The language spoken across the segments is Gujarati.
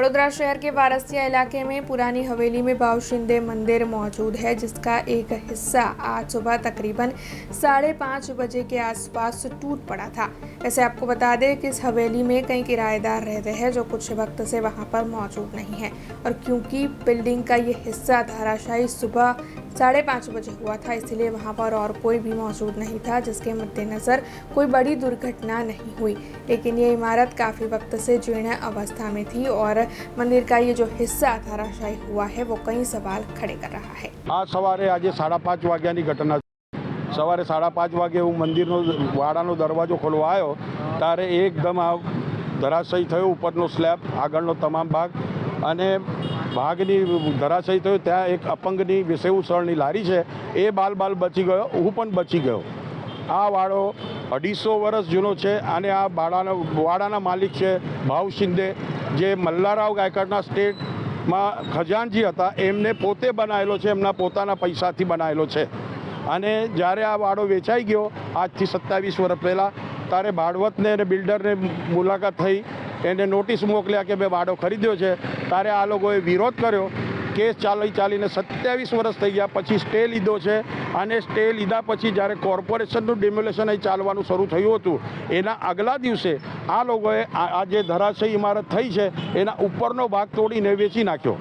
वडोदरा शहर के वारसिया इलाके में पुरानी हवेली में भावशिंदे मंदिर मौजूद है, जिसका एक हिस्सा आज सुबह तकरीबन 5:30 बजे के आसपास टूट पड़ा था। वैसे आपको बता दें कि इस हवेली में कई किराएदार रहते हैं जो कुछ वक्त से वहां पर मौजूद नहीं है, और क्योंकि बिल्डिंग का ये हिस्सा धराशायी सुबह 5:30 बजे हुआ था, इसलिए वहां पर और कोई भी मौजूद नहीं था, जिसके मद्देनज़र कोई बड़ी दुर्घटना नहीं हुई। लेकिन ये इमारत काफ़ी वक्त से जीर्ण अवस्था में थी और मंदिर का ये जो हिस्सा धराशायी हुआ है वो कई सवाल खड़े कर रहा है। आज सवारे आज 5:30 वाग्यानी घटना। सवारे 5:30 वागे हूँ मंदिरનો વાડાનો દરવાજો ખોલવા આવ્યો ત્યારે એકદમ આ ધરાશયી થયો ઉપરનો સ્લેબ, આગળનો તમામ ભાગ અને ભાગની ધરાશયી થયો। ત્યાં એક અપંગની વિસેવસળની લારી છે, એ બાલ બચી ગયો, હું પણ બચી ગયો। આ વાડો 250 વર્ષ જૂનો છે અને આ વાડાના માલિક છે ભાવ શિંદે, જે મલ્લારાવ ગાયકવાડના સ્ટેટમાં ખજાનજી હતા, એમને પોતે બનાવેલો છે, એમના પોતાના પૈસાથી બનાવેલો છે। અને જ્યારે આ વાડો વેચાઈ ગયો આજથી 27 વર્ષ પહેલાં, ત્યારે ભાડવતને અને બિલ્ડરને મુલાકાત થઈ, એને નોટિસ મોકલ્યા કે ભાઈ વાડો ખરીદ્યો છે। ત્યારે આ લોકોએ વિરોધ કર્યો। કેસ ચાલીને 27 વર્ષ થઈ ગયા, પછી સ્ટે લીધો છે અને સ્ટે લીધા પછી જ્યારે કોર્પોરેશનનું ડિમોલેશન અહીં ચાલવાનું શરૂ થયું હતું, એના આગલા દિવસે આ લોકોએ આ જે ધરાશયી ઇમારત થઈ છે એના ઉપરનો ભાગ તોડીને વેચી નાખ્યો।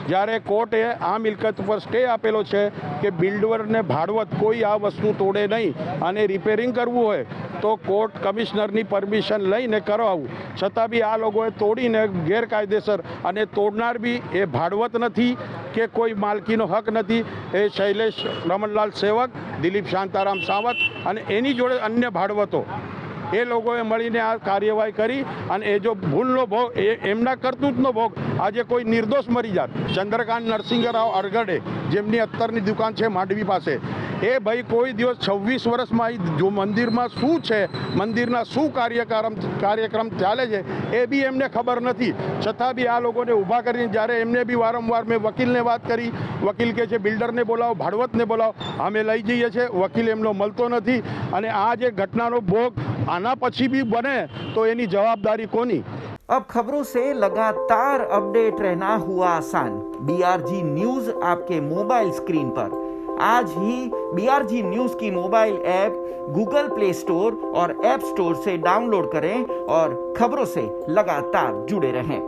જ્યારે કોર્ટે આ મિલકત પર સ્ટે આપેલો છે કે બિલ્ડરને ભાડવત કોઈ આ વસ્તુ તોડે નહીં અને રિપેરિંગ કરવું હોય તો કોર્ટ કમિશનરની પરમિશન લઈને કરાવવું, છતાં બી આ લોકોએ તોડીને ગેરકાયદેસર, અને તોડનાર બી એ ભાડવત નથી કે કોઈ માલકીનો હક નથી, એ શૈલેષ રમણલાલ સેવક, દિલીપ શાંતારામ સાવત અને એની જોડે અન્ય ભાડવતો, એ લોકોએ મળીને આ કાર્યવાહી કરી અને એ જો ભૂલનો ભોગ, એમના કરતૂતનો ભોગ આજે કોઈ નિર્દોષ મરી જાત। ચંદ્રકાંત નરસિંહરાવ અરગડે, જેમની અત્તરની દુકાન છે માંડવી પાસે, એ ભાઈ કોઈ દિવસ 26 વર્ષમાં જો મંદિરમાં શું છે, મંદિરના શું કાર્યક્રમ ચાલે છે એ બી એમને ખબર નથી, છતાં બી આ લોકોને ઊભા કરીને, જ્યારે એમને બી વારંવાર મેં વકીલને વાત કરી, વકીલ કહે છે બિલ્ડરને બોલાવો, ભાડવતને બોલાવો, અમે લઈ જઈએ છીએ, વકીલ એમનો મળતો નથી। અને આ જે ઘટનાનો ભોગ આના પછી भी बने तो एनी जवाबदारी कोनी। अब खबरों से लगातार अपडेट रहना हुआ आसान। BRG न्यूज आपके मोबाइल स्क्रीन पर। आज ही BRG न्यूज की mobile app Google play store और ऐप स्टोर से डाउनलोड करें और खबरों से लगातार जुड़े रहें।